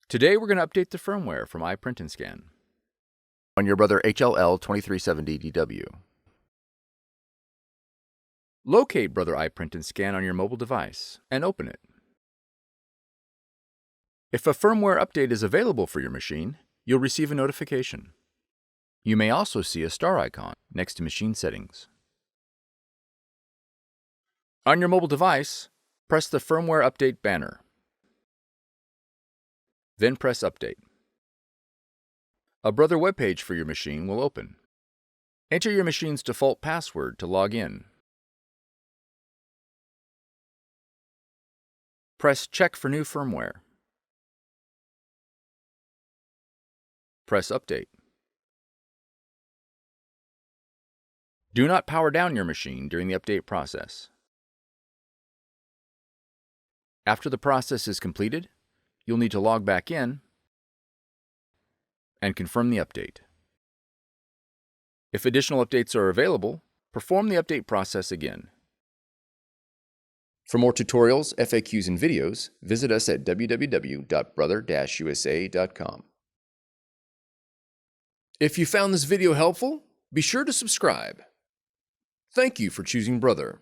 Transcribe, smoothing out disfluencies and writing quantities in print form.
Today we're going to update the firmware from iPrint&Scan on your Brother HLL2370DW. Locate Brother iPrint&Scan on your mobile device and open it. If a firmware update is available for your machine, you'll receive a notification. You may also see a star icon next to machine settings. On your mobile device, press the Firmware Update banner. Then press Update. A Brother webpage for your machine will open. Enter your machine's default password to log in. Press Check for new firmware. Press Update. Do not power down your machine during the update process. After the process is completed, you'll need to log back in and confirm the update. If additional updates are available, perform the update process again. For more tutorials, FAQs, and videos, visit us at www.brother-usa.com. If you found this video helpful, be sure to subscribe. Thank you for choosing Brother.